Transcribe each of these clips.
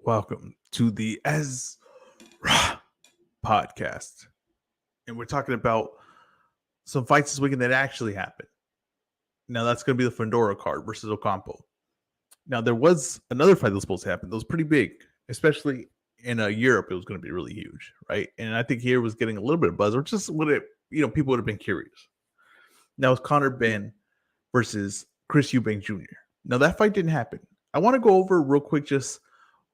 Welcome to the Ezra podcast. And we're talking about some fights this weekend that actually happened. Now, that's going to be the Fundora card versus Ocampo. Now, there was another fight that was supposed to happen that was pretty big, especially in Europe. It was going to be really huge, right? And I think here was getting a little bit of buzz, or just would it, people would have been curious. Now, it's Conor Benn versus Chris Eubank Jr. Now, that fight didn't happen. I want to go over real quick just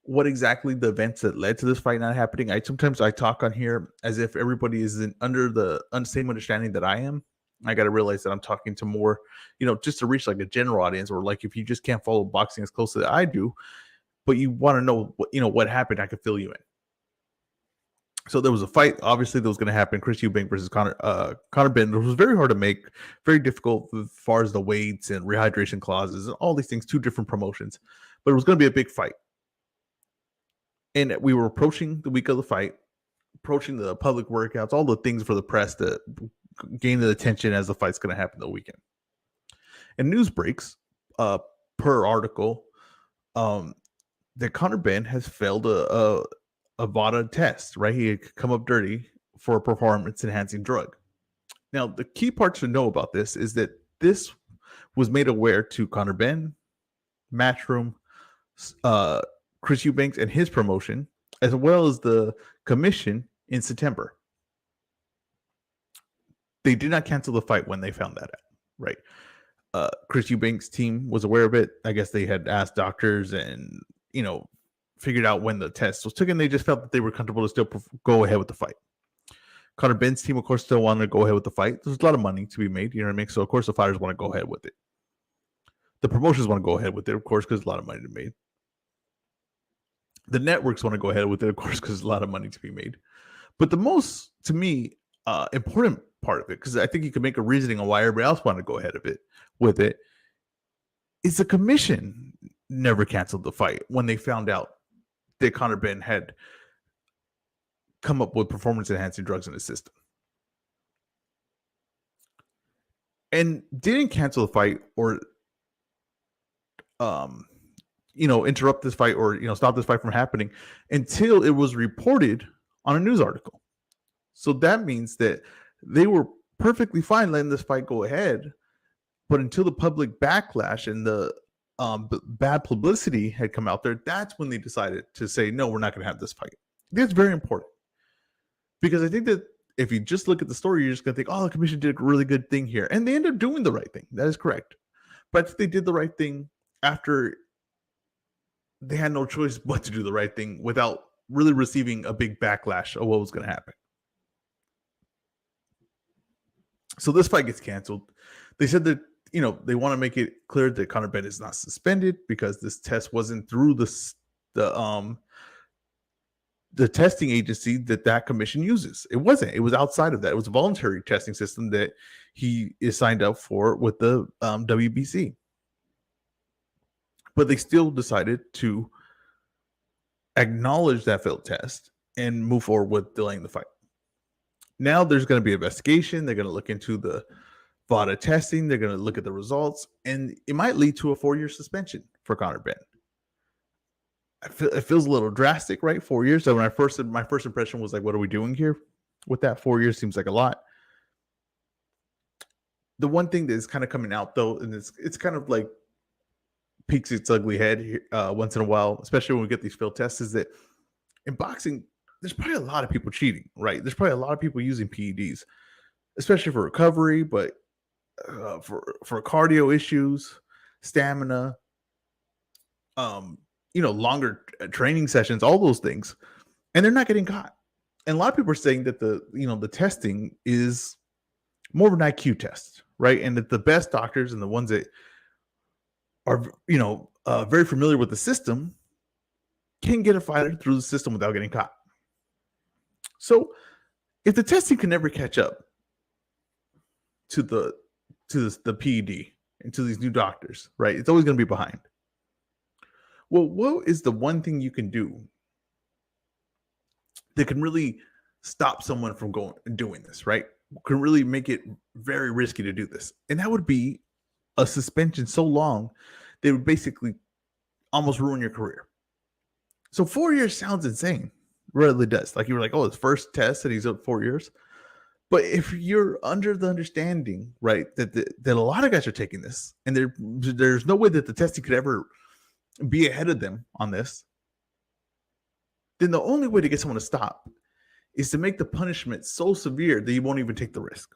what exactly the events that led to this fight not happening. Sometimes I talk on here as if everybody is under the same understanding that I am. I got to realize that I'm talking to more, just to reach like a general audience, or like if you just can't follow boxing as closely as I do, but you want to know what happened, I could fill you in. So there was a fight, obviously, that was going to happen. Chris Eubank versus Conor Benn. It was very hard to make, very difficult as far as the weights and rehydration clauses and all these things, two different promotions. But it was going to be a big fight. And we were approaching the week of the fight, approaching the public workouts, all the things for the press to gain the attention as the fight's going to happen the weekend. And news breaks per article that Conor Benn has failed a VADA test, right? He had come up dirty for a performance-enhancing drug. Now, the key part to know about this is that this was made aware to Conor Benn, Matchroom, Chris Eubanks and his promotion, as well as the commission in September. They did not cancel the fight when they found that out, right? Chris Eubanks' team was aware of it. I guess they had asked doctors and, figured out when the test was taken. They just felt that they were comfortable to still go ahead with the fight. Conor Benn's team, of course, still wanted to go ahead with the fight. There's a lot of money to be made, you know what I mean? So, of course, the fighters want to go ahead with it. The promotions want to go ahead with it, of course, because there's a lot of money to be made. The networks want to go ahead with it, of course, because there's a lot of money to be made. But the most, to me, important part of it, because I think you can make a reasoning on why everybody else wanted to go ahead with it, is the commission never canceled the fight when they found out that Conor Benn had come up with performance-enhancing drugs in his system. And didn't cancel the fight or interrupt this fight or, stop this fight from happening until it was reported on a news article. So that means that they were perfectly fine letting this fight go ahead, but until the public backlash and the bad publicity had come out there, that's when they decided to say, no, we're not going to have this fight. That's very important, because I think that if you just look at the story, you're just going to think, oh, the commission did a really good thing here. And they ended up doing the right thing. That is correct. But they did the right thing after they had no choice but to do the right thing without really receiving a big backlash of what was going to happen. So this fight gets canceled. They said that, they want to make it clear that Conor Benn is not suspended because this test wasn't through the testing agency that commission uses. It wasn't. It was outside of that. It was a voluntary testing system that he is signed up for with the WBC. But they still decided to acknowledge that failed test and move forward with delaying the fight. Now there's going to be an investigation. They're going to look into the VADA testing. They're going to look at the results, and it might lead to a 4-year suspension for Conor Benn. It feels a little drastic, right? 4 years. So when my first impression was like, what are we doing here with that? 4 years seems like a lot. The one thing that is kind of coming out though, and it's kind of like peeks its ugly head once in a while, especially when we get these field tests, is that in boxing, there's probably a lot of people cheating, right? There's probably a lot of people using PEDs, especially for recovery, but for cardio issues, stamina, longer training sessions, all those things, and they're not getting caught. And a lot of people are saying that the testing is more of an IQ test, right? And that the best doctors and the ones that are, very familiar with the system can get a fighter through the system without getting caught. So if the testing can never catch up to the PED and to these new doctors, right? It's always going to be behind. Well, what is the one thing you can do that can really stop someone from doing this, right? Can really make it very risky to do this. And that would be a suspension so long they would basically almost ruin your career. So 4 years sounds insane. Really does. Like you were like, oh, his first test and he's up 4 years. But if you're under the understanding, right, that a lot of guys are taking this, and there's no way that the testing could ever be ahead of them on this, then the only way to get someone to stop is to make the punishment so severe that you won't even take the risk.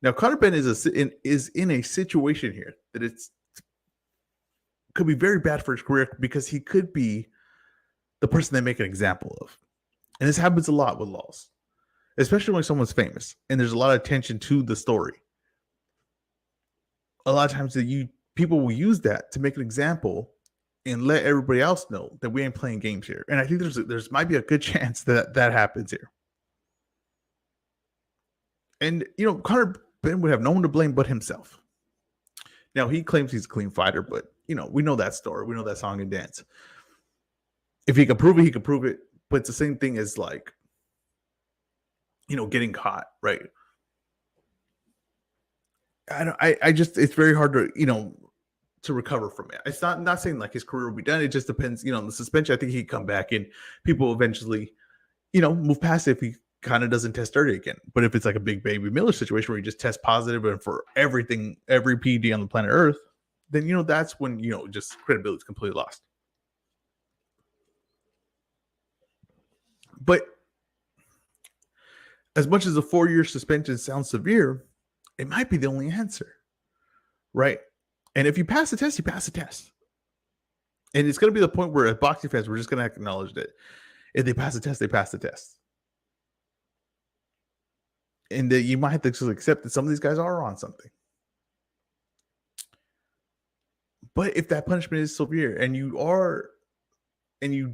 Now, Connor Ben is in a situation here that it's could be very bad for his career because he could be the person they make an example of, and this happens a lot with laws, especially when someone's famous and there's a lot of attention to the story. A lot of times that people will use that to make an example and let everybody else know that we ain't playing games here. And I think there's might be a good chance that happens here. And Connor Ben would have no one to blame but himself. Now he claims he's a clean fighter, but we know that story. We know that song and dance. If he can prove it, he can prove it. But it's the same thing as like, getting caught, right? I just it's very hard to recover from it. It's not saying like his career will be done. It just depends, the suspension. I think he'd come back and people eventually, move past it if he kind of doesn't test dirty again. But if it's like a big Baby Miller situation where he just tests positive and for everything, every PD on the planet Earth, then that's when just credibility is completely lost. But as much as a 4-year suspension sounds severe, it might be the only answer, right? And if you pass the test, you pass the test. And it's going to be the point where as boxing fans, we're just going to acknowledge that if they pass the test, they pass the test. And that you might have to just accept that some of these guys are on something. But if that punishment is severe and you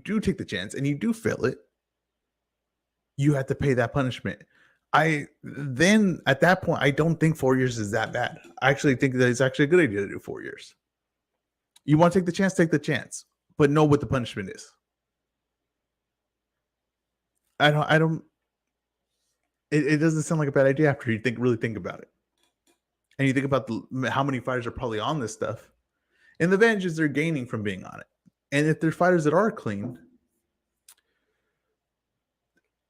do take the chance and you do fail it, you have to pay that punishment. Then at that point, I don't think 4 years is that bad. I actually think that it's actually a good idea to do 4 years. You want to take the chance, but know what the punishment is. It doesn't sound like a bad idea after you really think about it. And you think about how many fighters are probably on this stuff and the advantages they're gaining from being on it. And if there's fighters that are clean,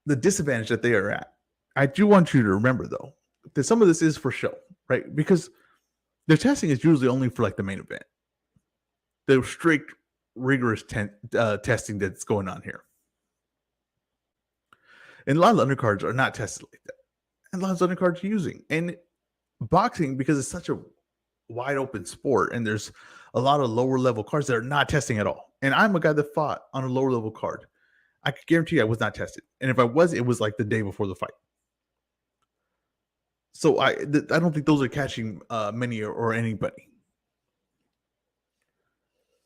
the disadvantage that they are at. I do want you to remember, though, that some of this is for show, right? Because their testing is usually only for like the main event. The strict, rigorous testing that's going on here. And a lot of undercards are not tested like that. And a lot of undercards are using. And boxing, because it's such a wide open sport and there's a lot of lower level cards that are not testing at all. And I'm a guy that fought on a lower level card. I could guarantee you I was not tested. And if I was, it was like the day before the fight. So I don't think those are catching many or anybody.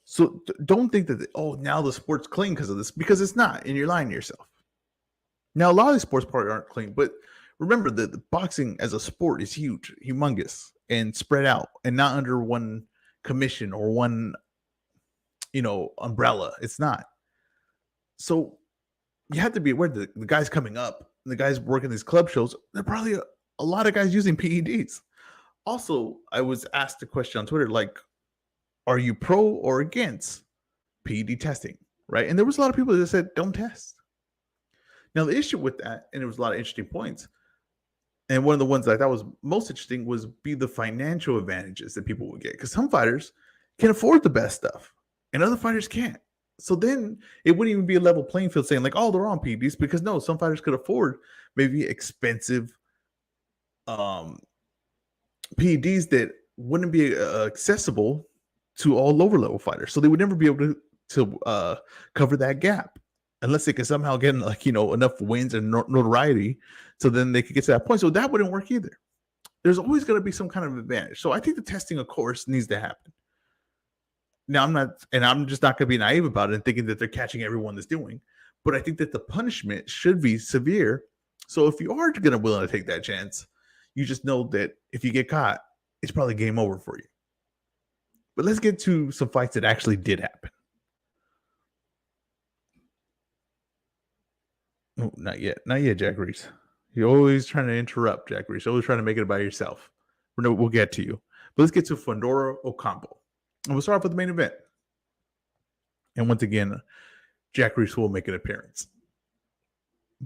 So don't think that, now the sport's clean because of this, because it's not, and you're lying to yourself. Now, a lot of these sports probably aren't clean, but remember that the boxing as a sport is huge, humongous, and spread out, and not under one commission or one, umbrella. It's not. So you have to be aware that the guys coming up, the guys working these club shows, they're probably a lot of guys using PEDs. Also, I was asked a question on Twitter, like, are you pro or against PED testing, right? And there was a lot of people that said, don't test. Now, the issue with that, and there was a lot of interesting points, and one of the ones that I thought was most interesting was the financial advantages that people would get. Because some fighters can afford the best stuff, and other fighters can't. So then it wouldn't even be a level playing field saying like, they're on PEDs, because no, some fighters could afford maybe expensive PEDs that wouldn't be accessible to all lower level fighters. So they would never be able to cover that gap unless they could somehow get enough wins and notoriety. So then they could get to that point. So that wouldn't work either. There's always going to be some kind of advantage. So I think the testing, of course, needs to happen. Now, I'm just not going to be naive about it and thinking that they're catching everyone that's doing, but I think that the punishment should be severe. So if you are going to willing to take that chance, you just know that if you get caught, it's probably game over for you. But let's get to some fights that actually did happen. Oh, not yet, Jack Reese. You're always trying to interrupt, Jack Reese. You're always trying to make it by yourself. We'll get to you. But let's get to Fundora Ocampo. And we'll start off with the main event. And once again, Jack Reese will make an appearance.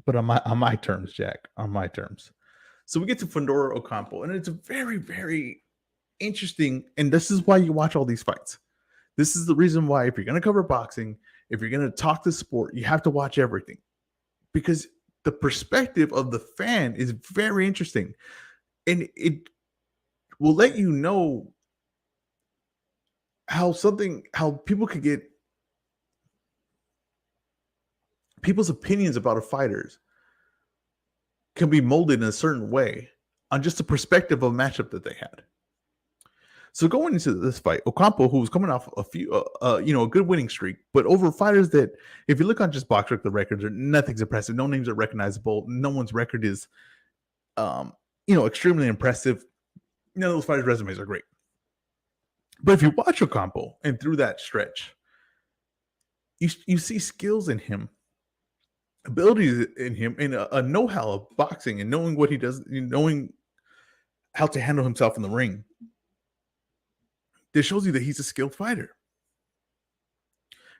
But on my terms, Jack, on my terms. So we get to Fundora Ocampo, and it's a very, very interesting. And this is why you watch all these fights. This is the reason why, if you're going to cover boxing, if you're going to talk the sport, you have to watch everything, because the perspective of the fan is very interesting, and it will let you know how people could get people's opinions about a fighters can be molded in a certain way on just the perspective of a matchup that they had. So going into this fight, Ocampo, who was coming off a good winning streak, but over fighters that, if you look on just BoxRec, the records are nothing's impressive. No names are recognizable. No one's record is, extremely impressive. None of those fighters' resumes are great. But if you watch Ocampo and through that stretch, you see skills in him, abilities in him, and a know-how of boxing and knowing what he does, knowing how to handle himself in the ring. This shows you that he's a skilled fighter.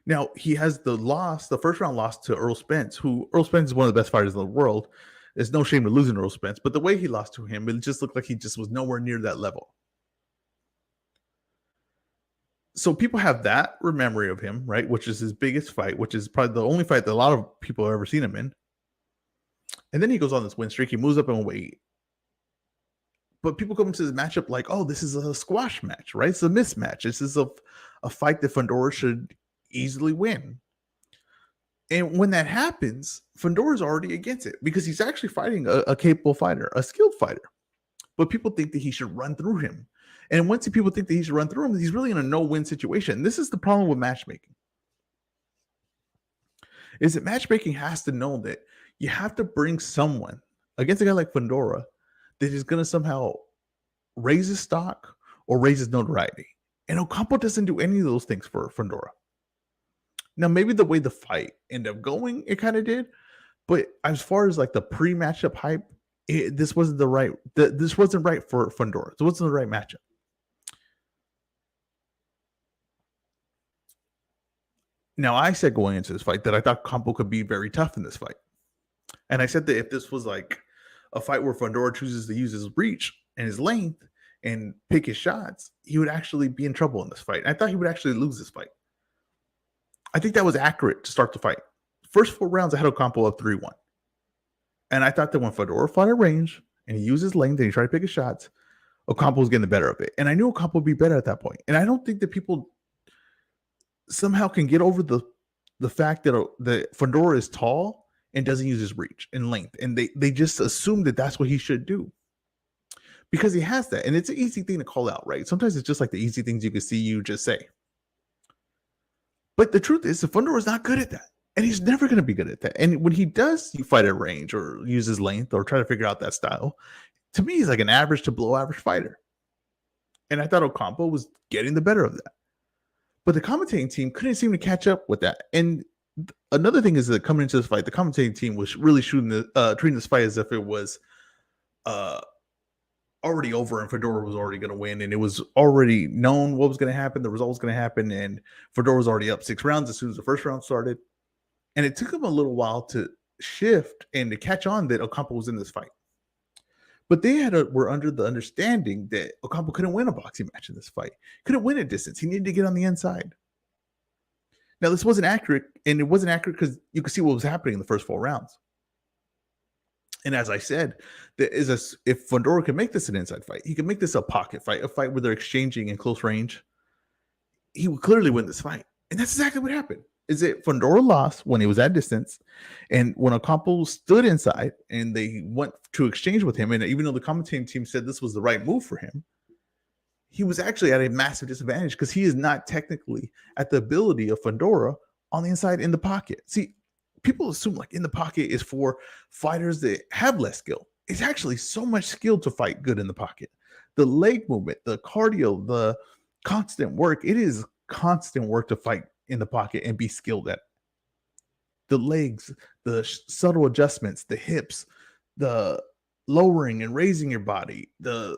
Now, he has the first round loss to Earl Spence, who Earl Spence is one of the best fighters in the world. There's no shame to losing to Earl Spence, but the way he lost to him, it just looked like he just was nowhere near that level. So people have that memory of him, right? Which is his biggest fight, which is probably the only fight that a lot of people have ever seen him in. And then he goes on this win streak. He moves up in weight. But people come into this matchup like, oh, this is a squash match, right? It's a mismatch. This is a fight that Fundora should easily win. And when that happens, Fundora's already against it, because he's actually fighting a capable fighter, a skilled fighter. But people think that he should run through him. And once people think that he should run through him, he's really in a no-win situation. This is the problem with matchmaking. Is that matchmaking has to know that you have to bring someone against a guy like Fundora that is going to somehow raise his stock or raise his notoriety. And Ocampo doesn't do any of those things for Fundora. Now, maybe the way the fight ended up going, it kind of did. But as far as like the pre-matchup hype, this wasn't right for Fundora. This wasn't the right matchup. Now, I said going into this fight that I thought Ocampo could be very tough in this fight. And I said that if this was like a fight where Fundora chooses to use his reach and his length and pick his shots, he would actually be in trouble in this fight. I thought he would actually lose this fight. I think that was accurate to start the fight. First 4 rounds, I had Ocampo up 3-1. And I thought that when Fundora fought at range and he used his length and he tried to pick his shots, Ocampo was getting the better of it. And I knew Ocampo would be better at that point. And I don't think that people somehow can get over the fact that Fundora is tall and doesn't use his reach and length. And they just assume that that's what he should do, because he has that. And it's an easy thing to call out, right? Sometimes it's just like the easy things you can see, you just say. But the truth is, the Fundora is not good at that. And he's never going to be good at that. And when he does fight at range or use his length or try to figure out that style, to me, he's like an average to below average fighter. And I thought Ocampo was getting the better of that. But the commentating team couldn't seem to catch up with that. And another thing is that coming into this fight, the commentating team was really treating this fight as if it was already over and Fundora was already going to win. And it was already known what was going to happen. The result was going to happen. And Fundora was already up 6 rounds as soon as the first round started. And it took him a little while to shift and to catch on that Ocampo was in this fight. But they were under the understanding that Ocampo couldn't win a boxing match in this fight. Couldn't win at distance. He needed to get on the inside. Now, this wasn't accurate, and it wasn't accurate because you could see what was happening in the first 4 rounds. And as I said, if Fundora can make this an inside fight, he can make this a pocket fight, a fight where they're exchanging in close range, he would clearly win this fight. And that's exactly what happened. Is that Fundora lost when he was at distance, and when Ocampo stood inside and they went to exchange with him, and even though the commentating team said this was the right move for him, he was actually at a massive disadvantage because he is not technically at the ability of Fundora on the inside in the pocket. See, people assume like in the pocket is for fighters that have less skill. It's actually so much skill to fight good in the pocket. The leg movement, the cardio, the constant work. It is constant work to fight in the pocket and be skilled at the legs, the subtle adjustments, the hips, the lowering and raising your body, the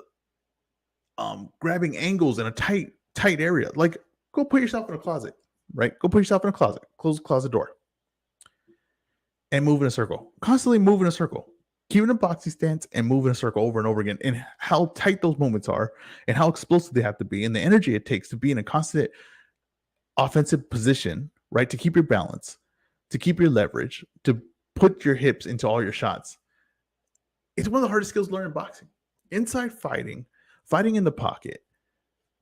grabbing angles in a tight area. Like, go put yourself in a closet. right? Go put yourself in a closet, close the closet door, and move in a circle. Constantly move in a circle. Keep in a boxing stance and move in a circle over and over again. And how tight those movements are and how explosive they have to be and the energy it takes to be in a constant offensive position, right? To keep your balance, to keep your leverage, to put your hips into all your shots. It's one of the hardest skills to learn in boxing. Inside fighting, fighting in the pocket,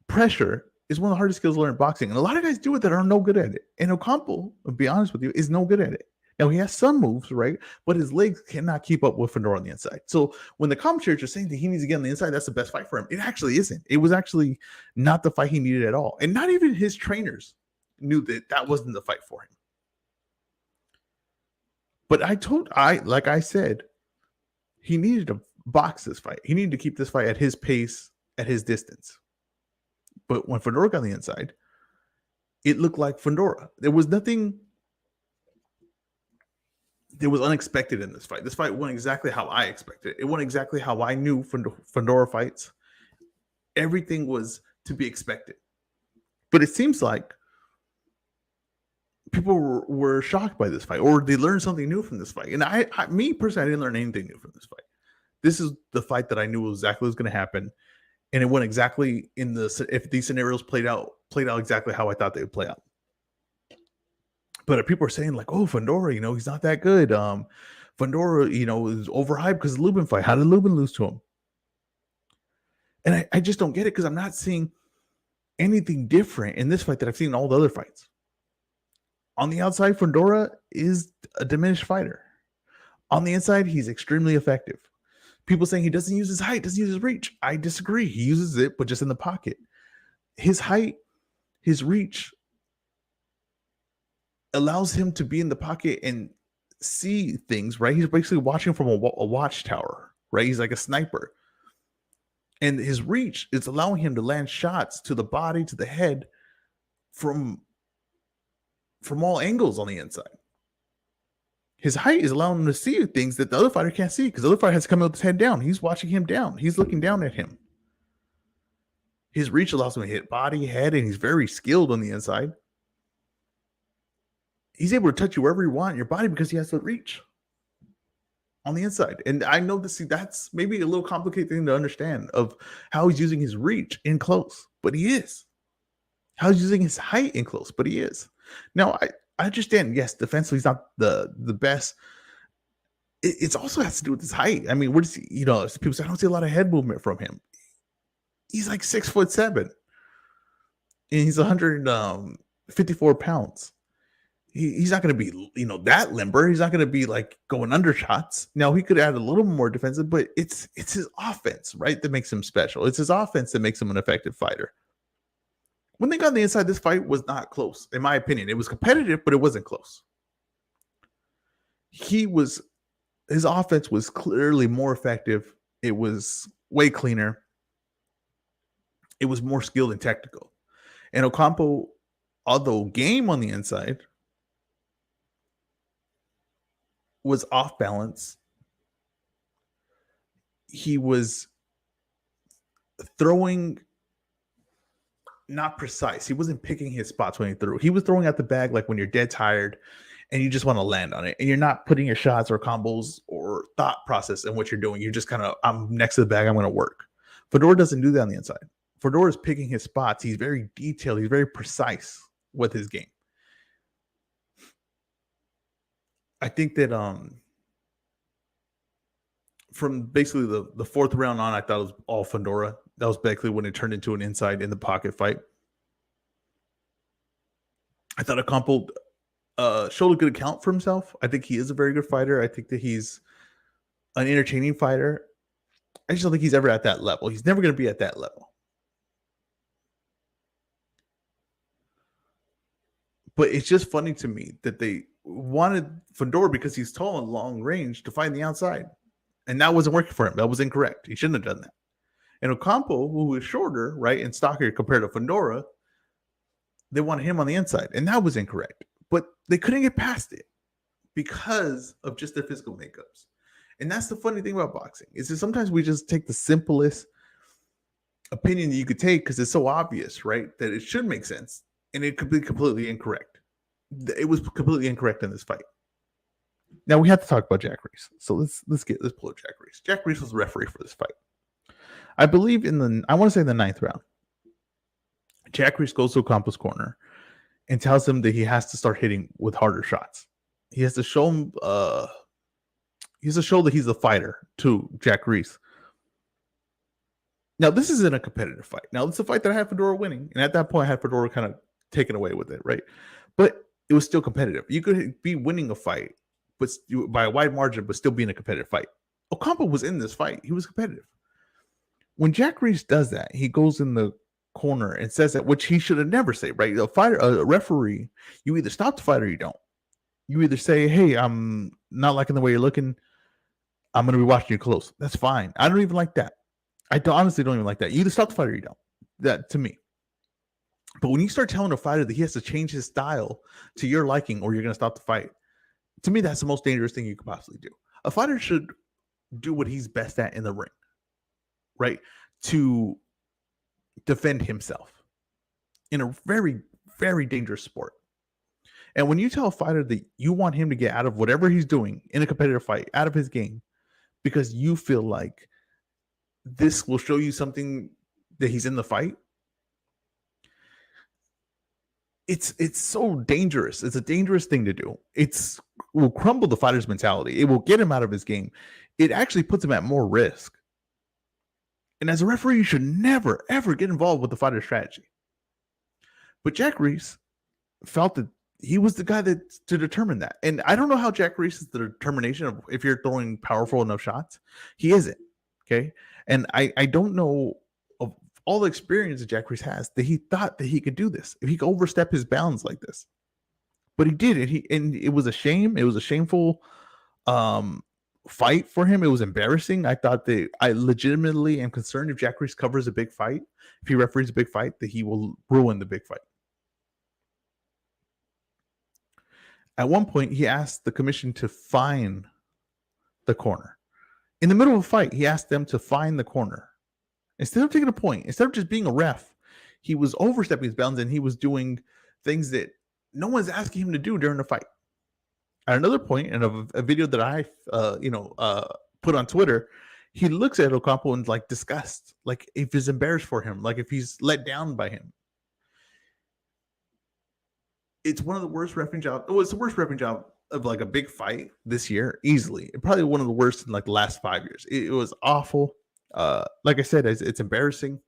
pressure is one of the hardest skills to learn in boxing. And a lot of guys do it that are no good at it. And Ocampo, to be honest with you, is no good at it. Now, he has some moves, right? But his legs cannot keep up with Fundora on the inside. So when the commentators are saying that he needs to get on the inside, that's the best fight for him. It actually isn't. It was actually not the fight he needed at all. And not even his trainers knew that that wasn't the fight for him. But like I said, he needed to box this fight. He needed to keep this fight at his pace, at his distance. But when Fundora got on the inside, it looked like Fundora. There was nothing that was unexpected in this fight. This fight went exactly how I expected. It went exactly how I knew Fundora fights. Everything was to be expected. But it seems like people were shocked by this fight, or they learned something new from this fight. And me personally, I didn't learn anything new from this fight. This is the fight that I knew exactly was going to happen. And it went exactly if these scenarios played out exactly how I thought they would play out. But people are saying like, oh, Fundora, he's not that good. Fundora, is overhyped because of the Lubin fight. How did Lubin lose to him? And I just don't get it because I'm not seeing anything different in this fight that I've seen in all the other fights. On the outside, Fundora is a diminished fighter. On the inside, he's extremely effective. People saying he doesn't use his height, doesn't use his reach. I disagree. He uses it, but just in the pocket. His height, his reach allows him to be in the pocket and see things, right? He's basically watching from a watchtower, right? He's like a sniper. And his reach is allowing him to land shots to the body, to the head from all angles on the inside. His height is allowing him to see things that the other fighter can't see because the other fighter has to come with his head down. He's watching him down. He's looking down at him. His reach allows him to hit body, head, and he's very skilled on the inside. He's able to touch you wherever you want in your body because he has the reach on the inside. And I know that's maybe a little complicated thing to understand of how he's using his reach in close, but he is. How he's using his height in close, but he is. Now, I understand, yes, defensively he's not the best. It also has to do with his height. I mean, people say I don't see a lot of head movement from him. He's like 6'7", and he's 154 pounds. He's not going to be, that limber. He's not going to be like going under shots. Now he could add a little more defensive, but it's his offense, right, that makes him special. It's his offense that makes him an effective fighter. When they got on the inside, this fight was not close, in my opinion. It was competitive, but it wasn't close. His offense was clearly more effective. It was way cleaner. It was more skilled and technical. And Ocampo, although game on the inside, was off balance. He was throwing not precise. He wasn't picking his spots when he threw. He was throwing at the bag like when you're dead tired and you just want to land on it. And you're not putting your shots or combos or thought process in what you're doing. You're just kind of, I'm next to the bag, I'm going to work. Fundora doesn't do that on the inside. Fundora is picking his spots. He's very detailed. He's very precise with his game. I think that from basically the fourth round on, I thought it was all Fundora. That was basically when it turned into an inside in the pocket fight. I thought Ocampo showed a good account for himself. I think he is a very good fighter. I think that he's an entertaining fighter. I just don't think he's ever at that level. He's never going to be at that level. But it's just funny to me that they wanted Fundora because he's tall and long range to fight the outside. And that wasn't working for him. That was incorrect. He shouldn't have done that. And Ocampo, who was shorter, right, and stockier compared to Fundora, they wanted him on the inside. And that was incorrect. But they couldn't get past it because of just their physical makeups. And that's the funny thing about boxing, is that sometimes we just take the simplest opinion that you could take because it's so obvious, right, that it should make sense. and it could be completely incorrect. It was completely incorrect in this fight. Now we have to talk about Jack Reese. So let's pull up Jack Reese. Jack Reese was the referee for this fight. I believe I want to say in the 9th round, Jack Reese goes to Ocampo's corner and tells him that he has to start hitting with harder shots. He has to show him. He has to show that he's a fighter to Jack Reese. Now this isn't a competitive fight. Now it's a fight that I had Fundora winning, and at that point I had Fundora kind of taken away with it, right? But it was still competitive. You could be winning a fight, but by a wide margin, but still being a competitive fight. Ocampo was in this fight. He was competitive. When Jack Reese does that, he goes in the corner and says that, which he should have never said, right? A referee, you either stop the fight or you don't. You either say, hey, I'm not liking the way you're looking. I'm going to be watching you close. That's fine. I don't even like that. Honestly don't even like that. You either stop the fight or you don't. That, to me. But when you start telling a fighter that he has to change his style to your liking or you're going to stop the fight, to me, that's the most dangerous thing you could possibly do. A fighter should do what he's best at in the ring, right? To defend himself in a very, very dangerous sport. And when you tell a fighter that you want him to get out of whatever he's doing in a competitive fight, out of his game, because you feel like this will show you something that he's in the fight, it's so dangerous. It's a dangerous thing to do. It will crumble the fighter's mentality. It will get him out of his game. It actually puts him at more risk. And as a referee, you should never, ever get involved with the fighter's strategy. But Jack Reese felt that he was the guy to determine that. And I don't know how Jack Reese is the determination of if you're throwing powerful enough shots. He isn't. Okay. And I don't know of all the experience that Jack Reese has that he thought that he could do this, if he could overstep his bounds like this. But he did it. And it was a shame. It was a shameful fight for him. It was embarrassing. I legitimately am concerned if Jack Reese covers a big fight, if he referees a big fight, that he will ruin the big fight. At one point, he asked the commission to fine the corner. In the middle of a fight, he asked them to fine the corner. Instead of taking a point, instead of just being a ref, he was overstepping his bounds and he was doing things that no one's asking him to do during the fight. At another point, in a video that I put on Twitter, he looks at Ocampo and like disgust, like if he's embarrassed for him, like if he's let down by him. It's one of the worst refereeing jobs. Oh, it's the worst refereeing job of like a big fight this year, easily. Probably one of the worst in like the last 5 years. It was awful. Like I said, it's embarrassing.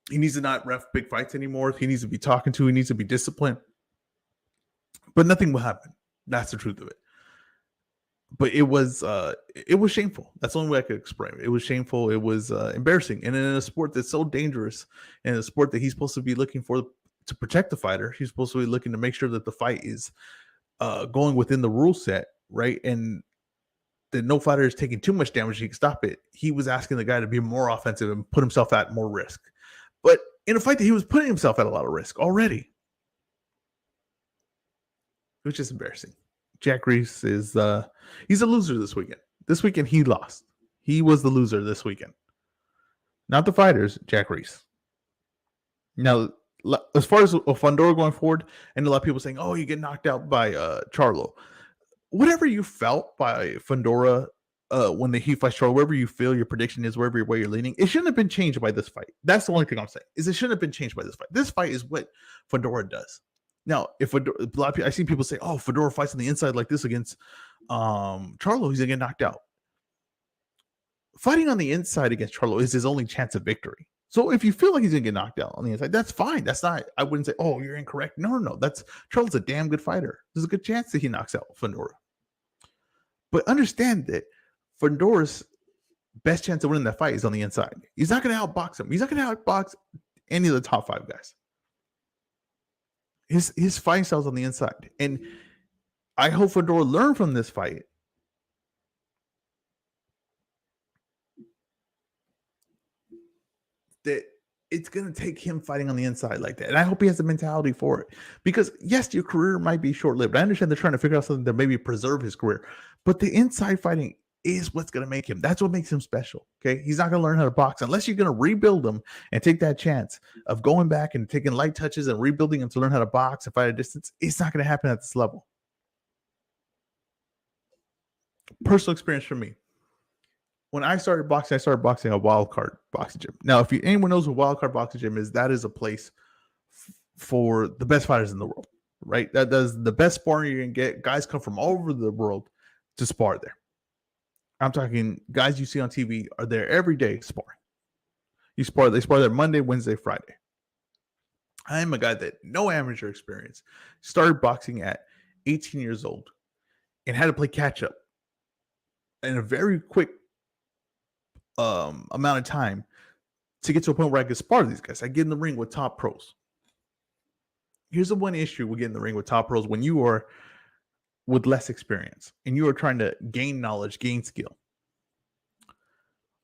He needs to not ref big fights anymore. He needs to be talking to. He needs to be disciplined. But nothing will happen. That's the truth of it. But it was shameful. That's the only way I could explain it. It was shameful. It was embarrassing. And in a sport that's so dangerous, and a sport that he's supposed to be looking for to protect the fighter, he's supposed to be looking to make sure that the fight is going within the rule set, right? And that no fighter is taking too much damage, he can stop it. He was asking the guy to be more offensive and put himself at more risk. But in a fight that he was putting himself at a lot of risk already. It was just embarrassing. Jack Reese is he's a loser this weekend. This weekend he lost. He was the loser this weekend. Not the fighters, Jack Reese. Now, as far as Fundora going forward, and a lot of people saying, oh, you get knocked out by Charlo. Whatever you felt by Fundora when he fights Charlo, wherever you feel your prediction is, wherever way you're leaning, it shouldn't have been changed by this fight. That's the only thing I'm saying, is it shouldn't have been changed by this fight. This fight is what Fundora does. Now, if a lot of people, I see people say, oh, Fundora fights on the inside like this against Charlo, he's going to get knocked out. Fighting on the inside against Charlo is his only chance of victory. So if you feel like he's going to get knocked out on the inside, that's fine. That's not, I wouldn't say, oh, you're incorrect. No. Charlo's a damn good fighter. There's a good chance that he knocks out Fundora. But understand that Fundora's best chance of winning that fight is on the inside. He's not going to outbox him. He's not going to outbox any of the top 5 guys. His fighting style's on the inside. And I hope Fundora learned from this fight that it's going to take him fighting on the inside like that. And I hope he has the mentality for it. Because, yes, your career might be short-lived. I understand they're trying to figure out something to maybe preserve his career. But the inside fighting is what's going to make him. That's what makes him special. Okay. He's not going to learn how to box unless you're going to rebuild him and take that chance of going back and taking light touches and rebuilding him to learn how to box and fight at a distance. It's not going to happen at this level. Personal experience for me. When I started boxing at a wild card boxing gym. Now, if anyone knows what wild card boxing gym is, that is a place for the best fighters in the world, right? That does the best sparring you can get. Guys come from all over the world to spar there. I'm talking guys you see on TV are there every day sparring. They spar there Monday, Wednesday, Friday. I am a guy that no amateur experience, started boxing at 18 years old and had to play catch up in a very quick amount of time to get to a point where I could spar these guys. I get in the ring with top pros. Here's the one issue with getting in the ring with top pros when you are with less experience and you are trying to gain knowledge, gain skill.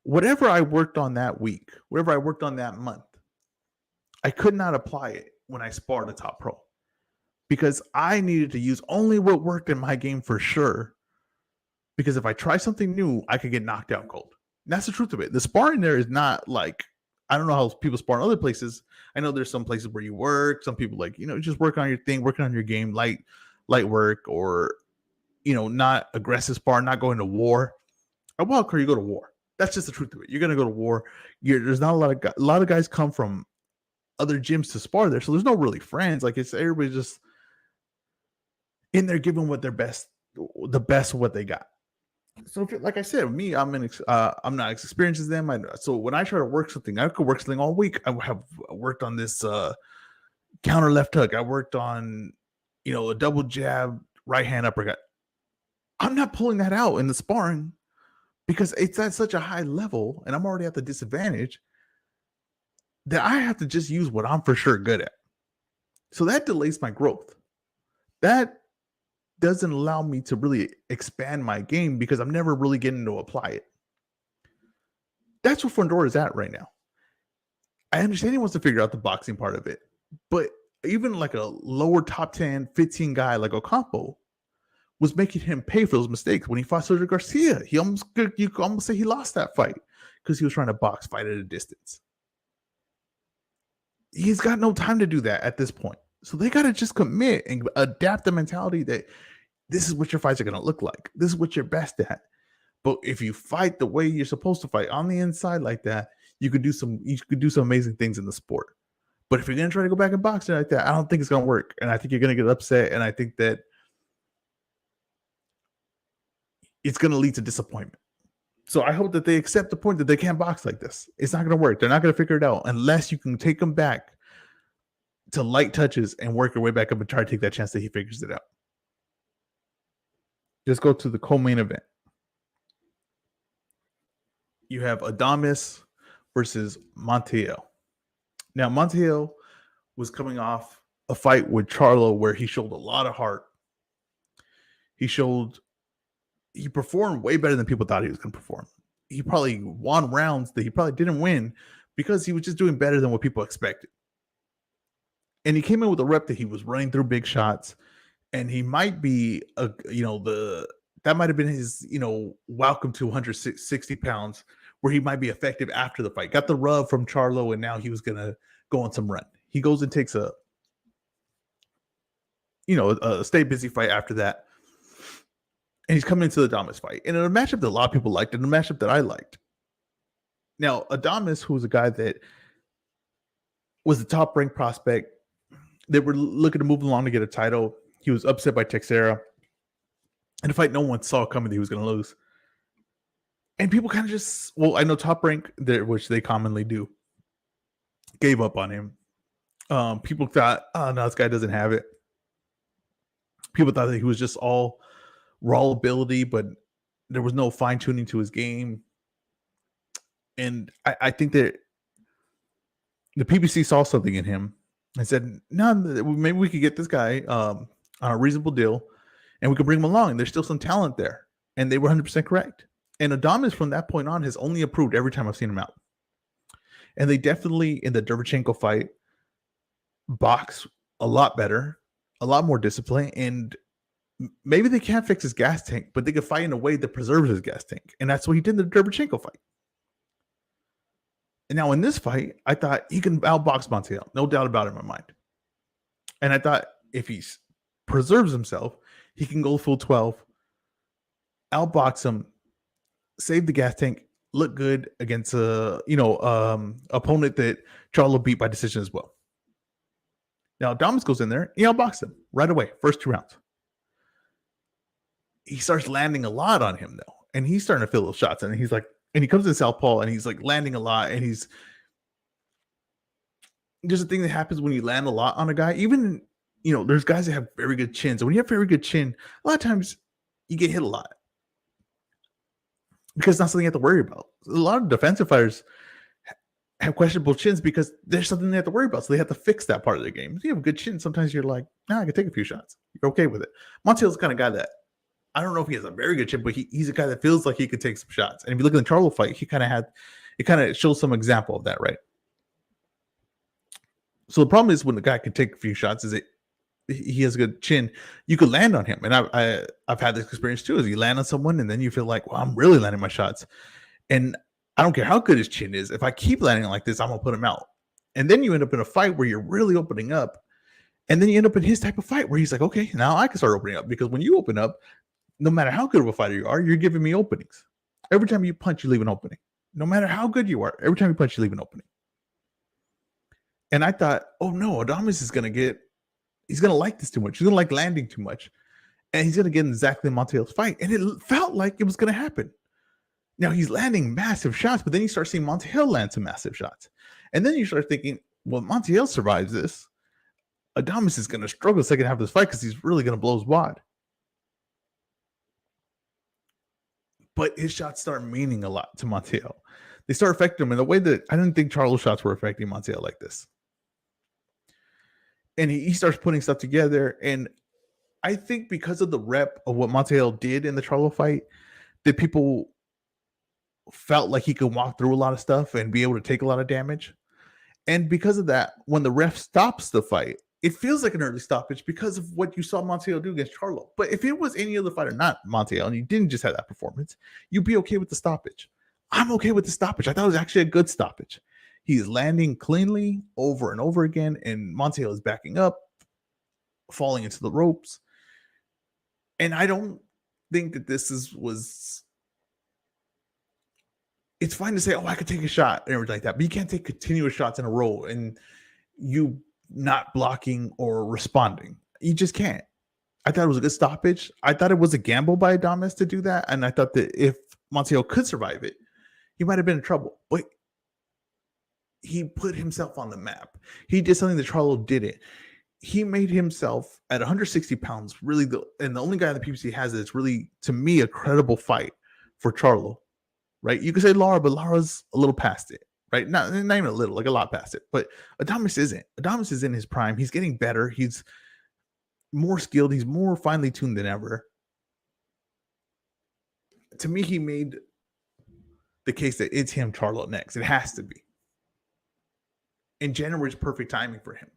Whatever I worked on that week, whatever I worked on that month, I could not apply it when I sparred a top pro because I needed to use only what worked in my game for sure. Because if I try something new, I could get knocked out cold. And that's the truth of it. The sparring there is not like, I don't know how people spar in other places. I know there's some places where you work. Some people like, just work on your thing, working on your game, light work, or, not aggressive spar, not going to war. At wild card, you go to war. That's just the truth of it. You're going to go to war. There's not a lot of guys come from other gyms to spar there. So there's no really friends. Like it's everybody just in there giving what their best, the best of what they got. So, like I said, me, I'm not as experienced as them. So when I try to work something, I could work something all week. I have worked on this counter left hook. I worked on, a double jab, right hand uppercut. I'm not pulling that out in the sparring because it's at such a high level, and I'm already at the disadvantage that I have to just use what I'm for sure good at. So that delays my growth. That doesn't allow me to really expand my game because I'm never really getting to apply it. That's where Fundora is at right now. I understand he wants to figure out the boxing part of it, but even like a lower top 10, 15 guy like Ocampo was making him pay for those mistakes. When he fought Sergio Garcia, you could almost say he lost that fight because he was trying to box fight at a distance. He's got no time to do that at this point. So they got to just commit and adapt the mentality that this is what your fights are going to look like. This is what you're best at. But if you fight the way you're supposed to fight on the inside like that, you could do some amazing things in the sport. But if you're going to try to go back and boxing like that, I don't think it's going to work. And I think you're going to get upset. And I think that it's going to lead to disappointment. So I hope that they accept the point that they can't box like this. It's not going to work. They're not going to figure it out unless you can take them back to light touches and work your way back up and try to take that chance that he figures it out. Just go to the co-main event. You have Adames versus Montiel. Now, Montiel was coming off a fight with Charlo where he showed a lot of heart. He performed way better than people thought he was going to perform. He probably won rounds that he probably didn't win because he was just doing better than what people expected. And he came in with a rep that he was running through big shots. And he might be, that might have been his, welcome to 160 pounds, where he might be effective after the fight. Got the rub from Charlo, and now he was going to go on some run. He goes and takes a stay busy fight after that. And he's coming into the Adames fight. And in a matchup that a lot of people liked, and a matchup that I liked. Now, Adames, who was a guy that was the top ranked prospect, they were looking to move along to get a title. He was upset by Texera. In a fight no one saw coming that he was going to lose. And people kind of just, I know Top Rank, which they commonly do, gave up on him. People thought, oh, no, this guy doesn't have it. People thought that he was just all raw ability, but there was no fine-tuning to his game. And I think that the PBC saw something in him and said, no, maybe we could get this guy on a reasonable deal and we could bring him along. There's still some talent there. And they were 100% correct. And Adames from that point on has only improved every time I've seen him out. And they definitely, in the Derevchenko fight, box a lot better, a lot more discipline, and maybe they can't fix his gas tank, but they could fight in a way that preserves his gas tank. And that's what he did in the Derevchenko fight. And now in this fight, I thought he can outbox Montiel. No doubt about it in my mind. And I thought if he preserves himself, he can go full 12, outbox him, save the gas tank, look good against a opponent that Charlo beat by decision as well. Now Adames goes in there, he outboxed him right away, first 2 rounds. He starts landing a lot on him though, and he's starting to feel those shots, and he's like, and he comes in southpaw, and he's like landing a lot, and there's a thing that happens when you land a lot on a guy. Even there's guys that have very good chins, and when you have very good chin, a lot of times you get hit a lot because it's not something you have to worry about. A lot of defensive fighters have questionable chins because there's something they have to worry about, so they have to fix that part of their game. If you have a good chin, sometimes you're like, I can take a few shots. You're okay with it. Montiel's the kind of guy that, I don't know if he has a very good chin, but he's a guy that feels like he could take some shots. And if you look at the Charlo fight, it kind of shows some example of that, right? So the problem is when the guy can take a few shots, is that he has a good chin, you could land on him. And I've had this experience too, is you land on someone and then you feel like, well, I'm really landing my shots. And I don't care how good his chin is. If I keep landing like this, I'm going to put him out. And then you end up in a fight where you're really opening up. And then you end up in his type of fight where he's like, okay, now I can start opening up. Because when you open up, no matter how good of a fighter you are, you're giving me openings. Every time you punch, you leave an opening. No matter how good you are, every time you punch, you leave an opening. And I thought, oh no, Adames he's going to like this too much. He's going to like landing too much. And he's going to get exactly Montiel's fight. And it felt like it was going to happen. Now he's landing massive shots, but then you start seeing Montiel land some massive shots. And then you start thinking, well, Montiel survives this. Adames is going to struggle the second half of this fight because he's really going to blow his wad. But his shots start meaning a lot to Montiel. They start affecting him in a way that I didn't think Charlo's shots were affecting Montiel like this. And he starts putting stuff together. And I think because of the rep of what Montiel did in the Charlo fight, that people felt like he could walk through a lot of stuff and be able to take a lot of damage. And because of that, when the ref stops the fight, it feels like an early stoppage because of what you saw Montiel do against Charlo. But if it was any other fighter, not Montiel, and you didn't just have that performance, you'd be okay with the stoppage. I'm okay with the stoppage. I thought it was actually a good stoppage. He's landing cleanly over and over again, and Montiel is backing up, falling into the ropes. And I don't think that was. It's fine to say, oh, I could take a shot and everything like that, but you can't take continuous shots in a row and you not blocking or responding. You just can't. I thought it was a good stoppage. I thought it was a gamble by Adames to do that. And I thought that if Montiel could survive it, he might have been in trouble. But he put himself on the map. He did something that Charlo didn't. He made himself at 160 pounds really and the only guy in the PBC has that's really, to me, a credible fight for Charlo. Right? You could say Lara, but Lara's a little past it. Right? Not even a little, like a lot past it. But Adames isn't. Adames is in his prime. He's getting better. He's more skilled. He's more finely tuned than ever. To me, he made the case that it's him, Charlo, next. It has to be. And January is perfect timing for him.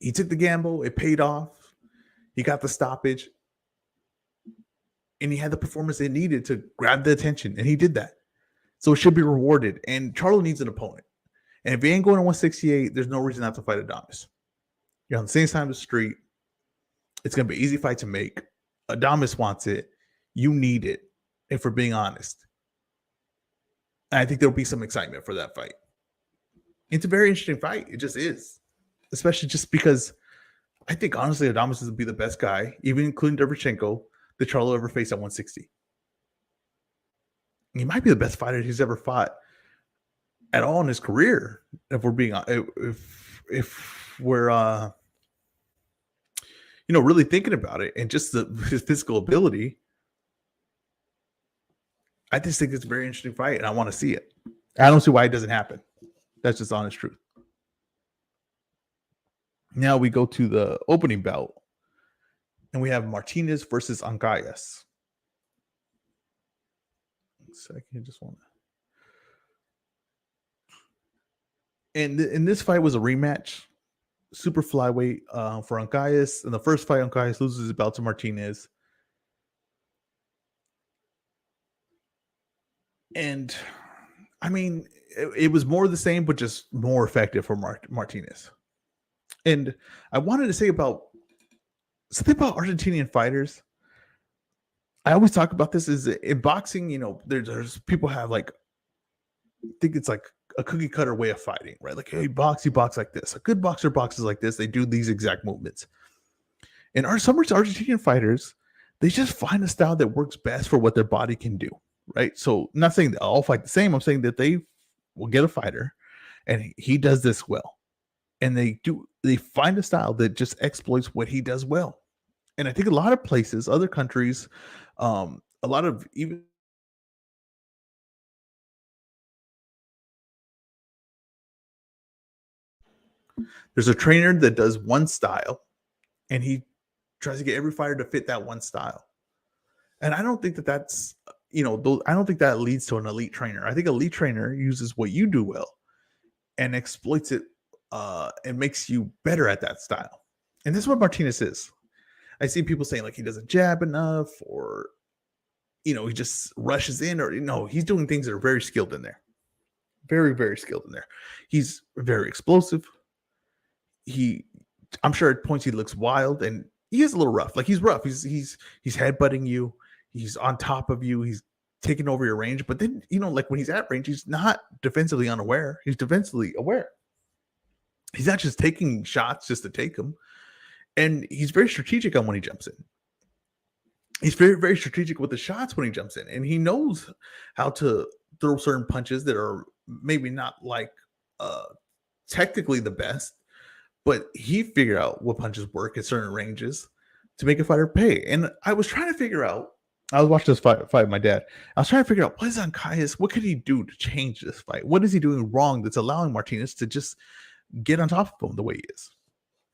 He took the gamble. It paid off. He got the stoppage. And he had the performance it needed to grab the attention. And he did that. So it should be rewarded. And Charlo needs an opponent. And if he ain't going to 168, there's no reason not to fight Adames. You're on the same side of the street. It's going to be an easy fight to make. Adames wants it. You need it. If we're being honest. And I think there'll be some excitement for that fight. It's a very interesting fight. It just is. Especially just because I think, honestly, Adames is going to be the best guy, even including Derevchenko, that Charlo ever faced at 160. He might be the best fighter he's ever fought at all in his career. If we're being, if we're, really thinking about it and just his physical ability, I just think it's a very interesting fight and I want to see it. I don't see why it doesn't happen. That's just honest truth. Now we go to the opening bout. And we have Martinez versus Ancalles. Second, just want to. And this fight was a rematch super flyweight for Ancayas. In the first fight, Ancayas loses his belt to Martinez. And I mean, it was more the same, but just more effective for Martinez. And I wanted to say about something about Argentinian fighters. I always talk about this is in boxing, there's people have like, I think it's like a cookie cutter way of fighting, right? Like, hey, you box like this. A good boxer boxes like this. They do these exact movements. And some Argentinian fighters, they just find a style that works best for what their body can do, right? So, I'm not saying they all fight the same. I'm saying that they will get a fighter, and he does this well, and they find a style that just exploits what he does well. And I think a lot of places, other countries, a lot of even there's a trainer that does one style, and he tries to get every fighter to fit that one style. And I don't think that that's I don't think that leads to an elite trainer. I think elite trainer uses what you do well and exploits it and makes you better at that style. And this is what Martinez is. I see people saying like he doesn't jab enough, or he just rushes in, or he's doing things that are very skilled in there. Very, very skilled in there. He's very explosive. I'm sure at points he looks wild, and he is a little rough. Like, he's rough. He's headbutting you. He's on top of you. He's taking over your range. But then, like when he's at range, he's not defensively unaware. He's defensively aware. He's not just taking shots just to take them. And he's very strategic on when he jumps in. He's very, very strategic with the shots when he jumps in. And he knows how to throw certain punches that are maybe not like technically the best, but he figured out what punches work at certain ranges to make a fighter pay. And I was trying to figure out, I was watching this fight with my dad. I was trying to figure out, what is Ancayas? What could he do to change this fight? What is he doing wrong that's allowing Martinez to just get on top of him the way he is?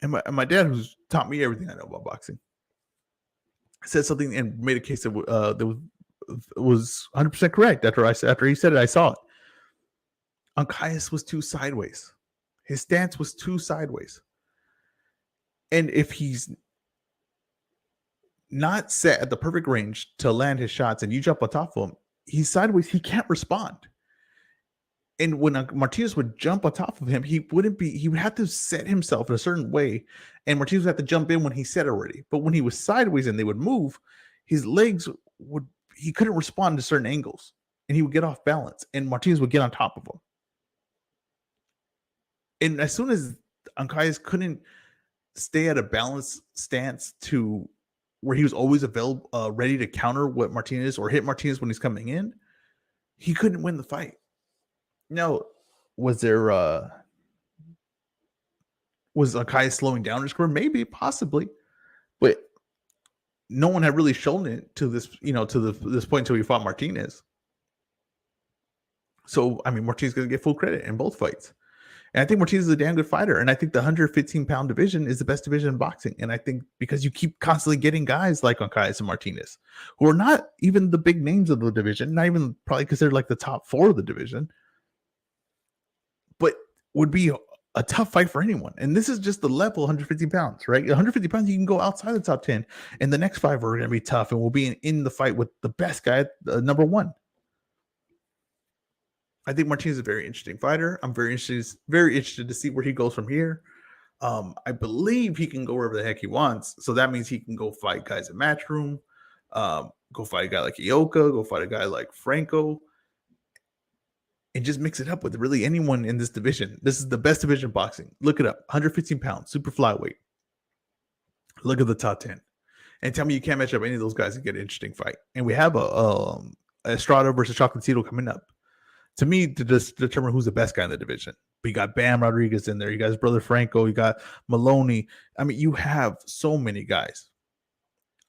And my dad, who's taught me everything I know about boxing, said something and made a case that was 100% correct. After he said it, I saw it. Ancayas was too sideways. His stance was too sideways. And if he's not set at the perfect range to land his shots and you jump on top of him, he's sideways, he can't respond. And when Martinez would jump on top of him, he would have to set himself in a certain way, and Martinez would have to jump in when he set already. But when he was sideways and they would move, his legs he couldn't respond to certain angles, and he would get off balance, and Martinez would get on top of him. And as soon as Ancayas couldn't stay at a balanced stance to where he was always available, ready to counter what Martinez or hit Martinez when he's coming in, he couldn't win the fight. Now, was Ancayas slowing down his career? Maybe, possibly, but no one had really shown it to this, this point until he fought Martinez. So, I mean, Martinez is going to get full credit in both fights. And I think Martinez is a damn good fighter. And I think the 115-pound division is the best division in boxing. And I think because you keep constantly getting guys like Ancayas and Martinez, who are not even the big names of the division, not even probably considered like the top 4 of the division, but would be a tough fight for anyone. And this is just the level 150 pounds, right? 150 pounds, you can go outside the top 10. And the next 5 are going to be tough. And we'll be in the fight with the best guy, number 1. I think Martinez is a very interesting fighter. I'm very interested to see where he goes from here. I believe he can go wherever the heck he wants. So that means he can go fight guys at Matchroom, go fight a guy like Ioka, go fight a guy like Franco, and just mix it up with really anyone in this division. This is the best division of boxing. Look it up. 115 pounds, super flyweight. Look at the top 10. And tell me you can't match up any of those guys and get an interesting fight. And we have a Estrada versus Chocolatito coming up. To me, to just determine who's the best guy in the division. But you got Bam Rodriguez in there. You got his brother Franco. You got Maloney. I mean, you have so many guys.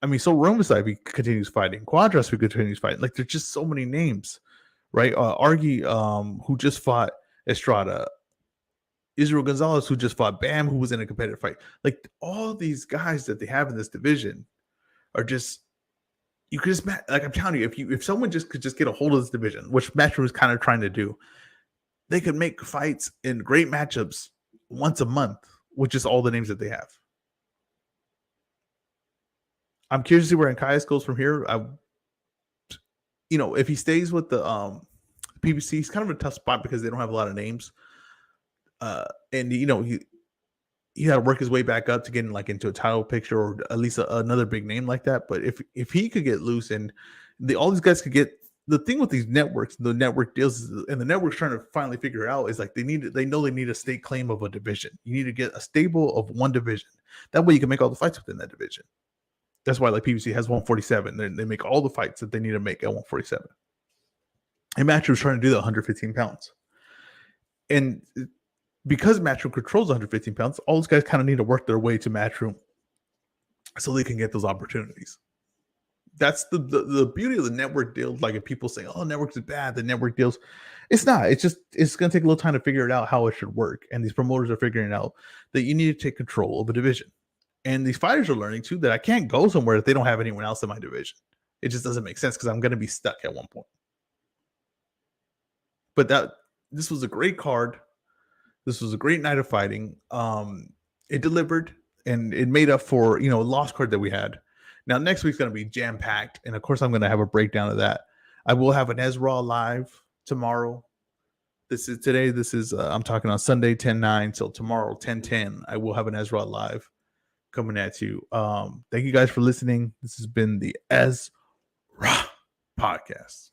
I mean, so Romacide, he continues fighting. Quadras, he continues fighting. Like, there's just so many names, right? Argy, who just fought Estrada. Israel Gonzalez, who just fought Bam, who was in a competitive fight. Like, all these guys that they have in this division are just... You could just, like I'm telling you, if someone could get a hold of this division, which Matchroom is kind of trying to do, they could make fights in great matchups once a month, with just all the names that they have. I'm curious to see where Ankias goes from here. If he stays with the PBC, he's kind of a tough spot because they don't have a lot of names. And he had to work his way back up to getting like into a title picture or at least another big name like that. But if he could get loose and all these guys could get, the thing with these networks, the network deals, and the network's trying to finally figure it out is like they know they need a state claim of a division. You need to get a stable of one division. That way you can make all the fights within that division. That's why like PBC has 147. They make all the fights that they need to make at 147. And Matchroom was trying to do that 115 pounds. And because Matchroom controls 115 pounds, all those guys kind of need to work their way to Matchroom so they can get those opportunities. That's the beauty of the network deal. Like if people say, "Oh, networks is bad," the network deals, it's not. It's going to take a little time to figure it out how it should work. And these promoters are figuring out that you need to take control of a division. And these fighters are learning too that I can't go somewhere if they don't have anyone else in my division. It just doesn't make sense because I'm going to be stuck at one point. But this was a great card. This was a great night of fighting. It delivered and it made up for a lost card that we had. Now next week's going to be jam packed, and of course I'm going to have a breakdown of that. I will have an Ezra live tomorrow. This is I'm talking on Sunday 10/9 till tomorrow 10/10. I will have an Ezra live coming at you. Thank you guys for listening. This has been the Ezra podcast.